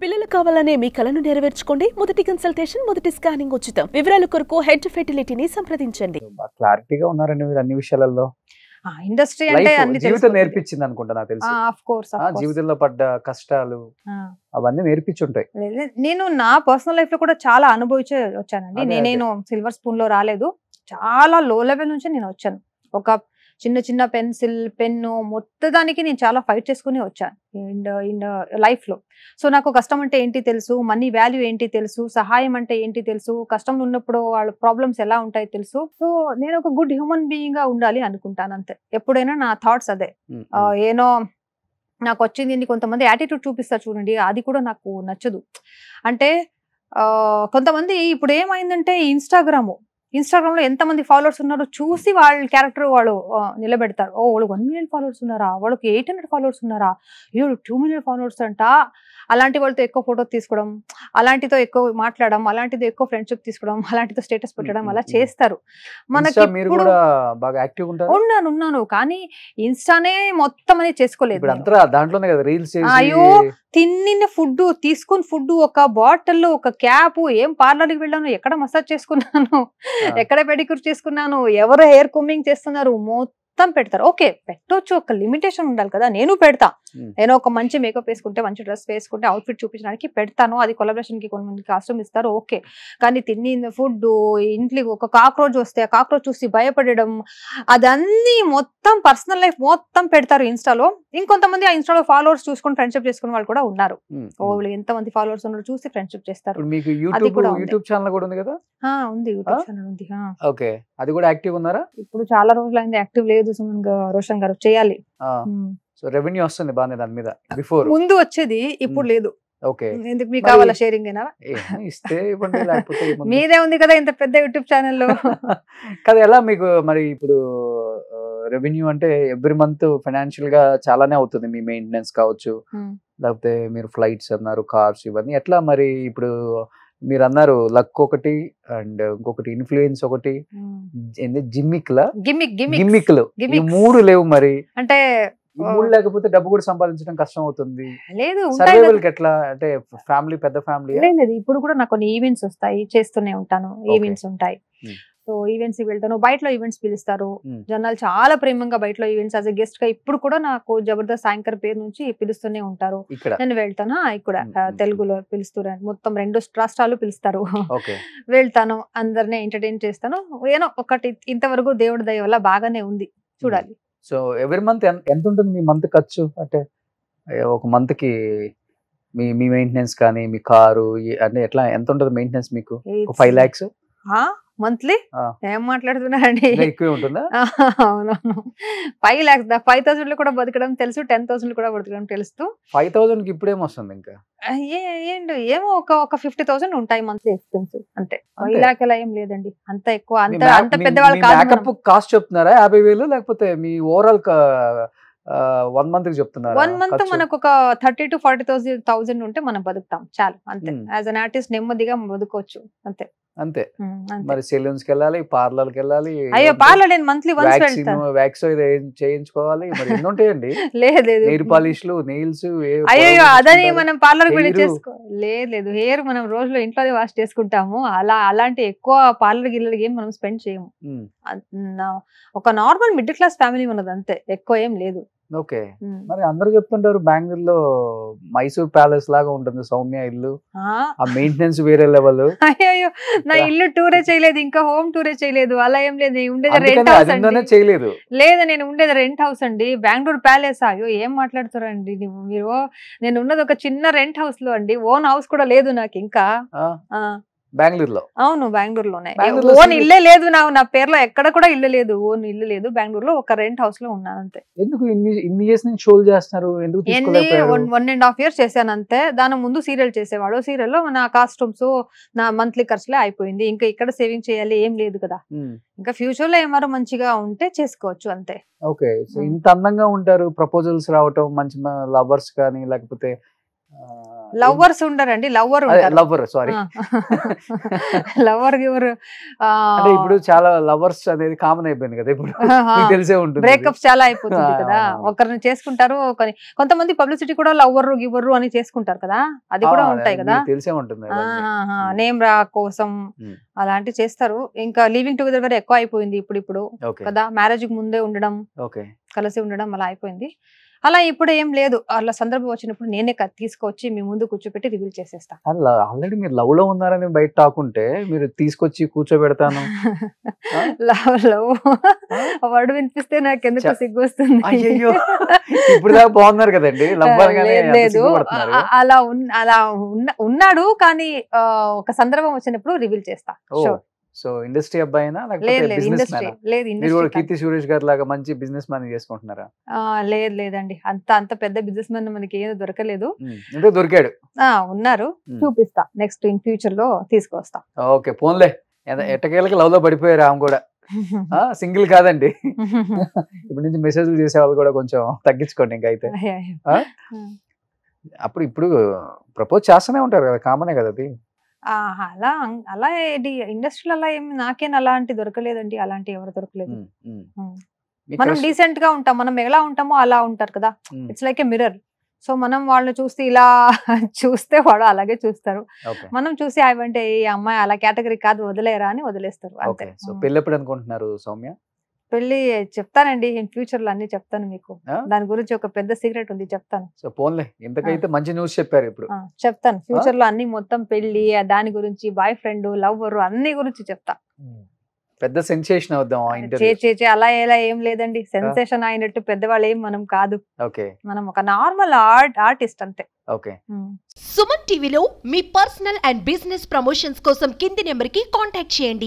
పిల్లలు కావాలనే మీ కలను నెరవేర్చుకోండి. మొదటి కన్సల్టేషన్, మొదటి స్కానింగ్ ఉచితం. వివరాల కొరకు హెడ్ ఫెర్టిలిటీని సంప్రదించండి. క్లారిటీగా ఉన్నారండి మీరు అన్ని విషయాలలో. ఇండస్ట్రీ అంటే అన్ని జీవితం నేర్పించింది అనుకుంటా నాకు తెలిసి. ఆఫ్ కోర్స్ జీవితంలో పడ్డ కష్టాలు అవన్నీ నేర్పించుంటాయి. నేను నా పర్సనల్ లైఫ్ లో కూడా చాలా అనుభవించే వచ్చానండి. నేను సిల్వర్ స్పూన్ లో రాలేదు, చాలా లో లెవెల్ నుంచి నేను వచ్చాను. ఒక చిన్న చిన్న పెన్సిల్, పెన్ను, మొత్తదానికి నేను చాలా ఫైట్ చేసుకుని వచ్చాను ఇన్ లైఫ్ లో. సో నాకు కష్టం అంటే ఏంటి తెలుసు, మనీ వాల్యూ ఏంటి తెలుసు, సహాయం అంటే ఏంటి తెలుసు, కష్టంలో ఉన్నప్పుడు వాళ్ళ ప్రాబ్లమ్స్ ఎలా ఉంటాయి తెలుసు. సో నేను ఒక గుడ్ హ్యూమన్ బీయింగ్ గా ఉండాలి అనుకుంటాను అంతే. ఎప్పుడైనా నా థాట్స్ అదే. ఏనో నాకు వచ్చింది, కొంతమంది యాటిట్యూడ్ చూపిస్తారు చూడండి, అది కూడా నాకు నచ్చదు. అంటే కొంతమంది ఇప్పుడు ఏమైందంటే ఇన్స్టాగ్రామ్ లో ఎంతమంది ఫాలోవర్స్ ఉన్నారో చూసి వాళ్ళ క్యారెక్టర్ వాళ్ళు నిలబెడతారు. వాళ్ళకి 1 million ఫాలోవర్స్ ఉన్నారా, వాళ్ళకి 800 ఫాలోవర్స్ ఉన్నారా, 2 million ఫాలోవర్స్ అంట. అలాంటి వాళ్ళతో ఎక్కువ ఫోటో తీసుకోవడం, అలాంటితో ఎక్కువ మాట్లాడడం, అలాంటితో ఎక్కువ ఫ్రెండ్షిప్ తీసుకోవడం, అలాంటితో స్టేటస్ పెట్టడం, అలా చేస్తారు. మనకి ఉన్నాను కానీ ఇన్స్టానే మొత్తం అనేది చేసుకోలేదు. అయ్యో తిన్న ఫుడ్, తీసుకున్న ఫుడ్, ఒక బాటిల్, ఒక క్యాప్, ఏం పార్లర్కి వెళ్ళాను, ఎక్కడ మసాజ్ చేసుకున్నాను, ఎక్కడ పెడిక్యూర్ చేసుకున్నాను, ఎవరు హెయిర్ కోమింగ్ చేస్తున్నారు, మొత్తం పెడతారు. ఓకే పెట్టొచ్చు, ఒక లిమిటేషన్ ఉండాలి కదా. నేను పెడతా, నేను ఒక మంచి మేకప్ వేసుకుంటే, మంచి డ్రెస్ వేసుకుంటే, అవుట్ఫిట్ చూపించడానికి పెడతాను. అది కొలాబరేషన్ కి కొంతమంది కాస్ట్యూమ్ ఇస్తారు, ఓకే. కానీ తిన్న ఫుడ్, ఇంట్లో ఒక కాక్రోచ్ వస్తే ఆ కాక్రోచ్ చూసి భయపడడం, అదన్నీ మొత్తం పర్సనల్ లైఫ్ మొత్తం పెడతారు ఇన్స్టాలో. ఇంకొంతమంది ఆ ఇన్స్టాలో ఫాలోవర్స్ చూసుకొని ఫ్రెండ్షిప్ చేసుకునే వాళ్ళు కూడా ఉన్నారు. ఎంతమంది ఫాలోవర్స్ ఉన్నారు చూసి ఫ్రెండ్షిప్ చేస్తారు. యూట్యూబ్ ఛానల్ కూడా ఉంది కదా? ఉంది, యూట్యూబ్ ఛానల్ ఉంది. ఓకే, అది కూడా యాక్టివ్ ఉన్నారా? ఇప్పుడు చాలా రోజులైంది యాక్టివ్ లేదు రోషన్ గారు, చేయాలి. సో రెవెన్యూ వస్తుంది బాగానే దాని మీద. బిఫోర్ ముందు వచ్చేది, ఇప్పుడు లేదు. ఓకే, ఎందుకు మీకు కావాలా షేరింగ్? ఇస్తే ఇవ్వండి, లేకపోతే మీదే ఉంది కదా ఇంత పెద్ద యూట్యూబ్ ఛానల్లో. కదా ఎలా మీకు మరి ఇప్పుడు రెవెన్యూ అంటే ఎవ్రీ మంత్ ఫైనాన్షియల్ గా చాలానే అవుతుంది. మీ మెయింటెనెన్స్ కావచ్చు, లేకపోతే మీరు ఫ్లైట్స్ అన్నారు, కార్స్, ఇవన్నీ ఎట్లా మరి? ఇప్పుడు మీరు అన్నారు లక్ ఒకటి, అండ్ ఇంకొకటి ఇన్ఫ్లుయెన్స్ ఒకటి, గిమ్మిక్లు, ఈ 3 లేవు మరి. అంటే లేకపోతే డబ్బు కూడా సంపాదించడం కష్టం అవుతుంది. లేదు, ఎట్లా అంటే ఫ్యామిలీ, పెద్ద ఫ్యామిలీ? లేదు, ఇప్పుడు కూడా నాకు కొన్ని ఈవెంట్స్ వస్తాయి, చేస్తూనే ఉంటాను. ఈవెంట్స్ ఉంటాయి, సో ఈవెంట్స్ వెళ్తాను. బయటలో ఈవెంట్స్ పిలుస్తారు జనాలు, చాలా ప్రేమంగా బయటలో ఈవెంట్స్ యాజ్ ఎ గెస్ట్ గా ఇప్పుడు కూడా నాకు జబర్దస్త్ యాంకర్ పేరు నుంచి పిలుస్తూనే ఉంటారు. నేను వెళ్తాను. ఇక్కడ తెలుగులో పిలుస్తారు, మొత్తం 2 రాష్ట్రాలు పిలుస్తారు. వెళ్తాను, అందరినీ ఎంటర్టైన్ చేస్తాను. ఏదో ఒకటి ఇంతవరకు దేవుడి దయ వల్ల బాగానే ఉంది, చూడాలి. సో ఎవ్రీ మంత్ ఎంత ఉంటుంది మీ మంత్ ఖర్చు? అంటే ఒక మంత్ కి మీ మెయింటెనెన్స్ కానీ, మీ కారు అంటే ఎట్లా, ఎంత ఉంటుంది మెయింటెనెన్స్ మీకు? 5 lakhs మంత్లీ? ఏం మాట్లాడుతున్నారండి, ఎక్కువ ఉంటుందా? అవునవును, 5 lakhs 5,000 లో కూడా బతకడం తెలుసు, 10,000 కూడా బతకడం తెలుసు. 5,000 కి ఇప్పుడు ఏమొస్తుంది ఇంకా? ఏంటి ఏమో ఒక 50,000 ఉంటాయి మంత్లీ ఎక్స్పెన్సివ్ అంతే. 5 lakhs అలా ఏం లేదండి, అంత ఎక్కువ, అంత పెద్దవాళ్ళు కాదు. కాస్ట్ చెప్తున్నారా 50,000, లేకపోతే మీ ఓవరాల్ 1 month కి చెప్తున్నారు? 1 month మనకు ఒక 30,000 to 40,000 ఉంటే మనం బతుకుతాం చాలు అంతే. యాజ్ అన్ ఆర్టిస్ట్ నెమ్మదిగా బతుకోవచ్చు అంతే. అంతే. మరి సెలూన్స్ కి వెళ్ళాలి, పార్లర్ కి వెళ్ళాలి. అయ్యో పార్లర్ నేను మంత్లీ వన్స్ వెళ్తాను, వ్యాక్స్ చేయించుకోవాలి, మరి ఎన్ని ఉంటాయండి. లేదు నెయిల్ పాలిష్లు, నెయిల్స్. అయ్యో అదని మనం పార్లర్ కి వెళ్ళి లేదు, హెయిర్ మనం రోజులో ఇంట్లోనే వాష్ చేసుకుంటాము. అలాంటి ఎక్కువ పార్లర్ గిల్లకి ఏం మనం స్పెండ్ చేయము. ఒక నార్మల్ మిడిల్ క్లాస్ ఫ్యామిలీ ఉన్నది అంతే, ఎక్కువ ఏం లేదు. ఓకే, మరి అందరూ చెప్తుంటారు బెంగళూరులో మైసూర్ ప్యాలెస్ లాగా ఉంటుంది సౌమ్య ఇల్లు, ఆ మెయింటెనెన్స్ వేరే లెవెల్. అయ్యో నా ఇల్లు టూరే చేయలేదు, ఇంకా హోమ్ టూరే చేయలేదు, అలా ఏం లేదు. నేను ఉండేది రెంట్ హౌస్ అండి. చేయలేదు? లేదు, నేను ఉండేది రెంట్ హౌస్ అండి. బెంగళూరు ప్యాలెస్? అయ్యో ఏం మాట్లాడుతారండి మీరు, నేను ఉన్నది ఒక చిన్న రెంట్ హౌస్ లో అండి, ఓన్ హౌస్ కూడా లేదు నాకు ఇంకా. బెంగళూరులో? అవును, బెంగళూరులోనే. ఓన్ ఇల్లే లేదు నా పేరులో, ఎక్కడ కూడా ఇల్లు లేదు, ఓన్ ఇల్లు లేదు. బెంగళూరులో ఒక రెంట్ హౌస్ లో ఉన్నాను అంతే. ఎందుకు ఇన్ని ఇయర్స్ నుంచి షోలు చేస్తున్నారు? 1.5 years చేశాను అంతే. దాని ముందు సీరియల్ చేసేవాడు, సీరియల్లో నా కాస్ట్యూమ్స్, నా మంత్లీ ఖర్చులే అయిపోయింది. ఇంకా ఇక్కడ సేవింగ్ చేయాలి ఏం లేదు కదా. ఇంకా ఫ్యూచర్ లో ఏమారో మంచిగా ఉంటే చేసుకోవచ్చు అంతే. ఓకే, సో ఇంత అందంగా ఉంటారు, ప్రపోజల్స్ రావటం, మంచి లవర్స్ కానీ, లేకపోతే లవర్స్ ఉండరండి, లవర్ ఉంటారు. Lover, sorry. లవర్ గివర్ అంటే ఇప్పుడు చాలా లవర్స్ అనేది కామన్ అయిపోయింది కదా ఇప్పుడు, మీకు తెలిసే ఉంటుంది. బ్రేకప్ చాలా అయిపోతుంది కదా, ఒకరిని చేసుకుంటారు, కొంతమంది పబ్లిసిటీ కూడా లవర్ గివర్ అని చేసుకుంటారు కదా, అది కూడా ఉంటాయి కదా, తెలిసే ఉంటుంది. నేమ్ రా కోసం అలాంటివి చేస్తారు. ఇంకా లివింగ్ టుగెదర్ వరకు ఎక్కువ అయిపోయింది ఇప్పుడు కదా, మ్యారేజ్ కి ముందే ఉండడం, కలిసి ఉండడం అలా అయిపోయింది. అలా ఇప్పుడు ఏం లేదు, అలా సందర్భం వచ్చినప్పుడు నేనే తీసుకొచ్చి మీ ముందు కూర్చోబెట్టి రివీల్ చేసేస్తా. ఆల్రెడీ మీరు లవ్ లో ఉన్నారని బయట టాకుంటే మీరు తీసుకొచ్చి కూర్చోబెడతాను. లవ్ వర్డ్ వినిపిస్తే నాకు ఎందుకు సిగ్గు వస్తుంది. అయ్యో, ఇప్పుడు దాకా బాగున్నారు కదండి. లేదు, అలా ఉన్నాడు, కానీ ఒక సందర్భం వచ్చినప్పుడు రివీల్ చేస్తా. సో ఇండస్ట్రీ అబ్బాయినా కీర్తి సురేష్ గారి లాగా మంచి బిజినెస్ మ్యాన్ చేసుకుంటున్నారా? లేదండి, అంత పెద్ద బిజినెస్ మ్యాన్ మనకి ఏదో దొరకలేదు. దొరికాడు, ఉన్నారు, చూపిస్తా నెక్స్ట్ ఇన్ ఫ్యూచర్ లో తీసుకొస్తా. ఓకే, పోన్లే, ఎట్టకేళ్ళకి లవ్ లో పడిపోయారు ఆమె కూడా. సింగిల్ కాదండి, ఇప్పుడు నుంచి మెసేజ్లు చేసే వాళ్ళు కూడా కొంచెం తగ్గించుకోండి ఇంకా. అయితే అప్పుడు ఇప్పుడు ప్రపోజ్ చేస్తూనే ఉంటారు కదా, కామనే కదా అది. అలా ఇండస్ట్రీలో అలా ఏమి నాకేం అలాంటి దొరకలేదండి, అలాంటి ఎవరు దొరకలేదు. మనం డీసెంట్ గా ఉంటాం, మనం ఎలా ఉంటామో అలా ఉంటారు కదా, it's like a mirror. So మనం వాళ్ళని చూస్తే ఇలా చూస్తే వాడు అలాగే చూస్తారు, మనం చూసి అవంటే ఈ అమ్మాయి అలా కేటగిరీ కాదు వదిలేరా అని వదిలేస్తారు. సో పెళ్లి ఎప్పుడు అనుకుంటున్నారు సౌమ్య? పెళ్లి చెప్తానండి, ఫ్యూచర్ లో అన్ని చెప్తాను మీకు, దాని గురించి ఒక పెద్ద సీక్రెట్ ఉంది, చెప్తాను. సో పోన్లే, ఇంతకైతే మంచి న్యూస్ చెప్పారు. ఇప్పుడు చెప్తాను ఫ్యూచర్ లో అన్ని, మొత్తం పెళ్లి దాని గురించి, బాయ్ ఫ్రెండ్, లవర్ అన్ని గురించి చెప్తా. పెద్ద సెన్సేషన్ అవుదాం. అలా ఎలా ఏం లేదండి, సెన్సేషన్ అయినట్టు పెద్దవాళ్ళు ఏం మనం కాదు, మనం ఒక నార్మల్ ఆర్టిస్ట్ అంతే. సుమన్ టీవీలో మీ పర్సనల్ అండ్ బిజినెస్ ప్రమోషన్స్ కోసం కింది నెంబర్ కి కాంటాక్ట్ చేయండి.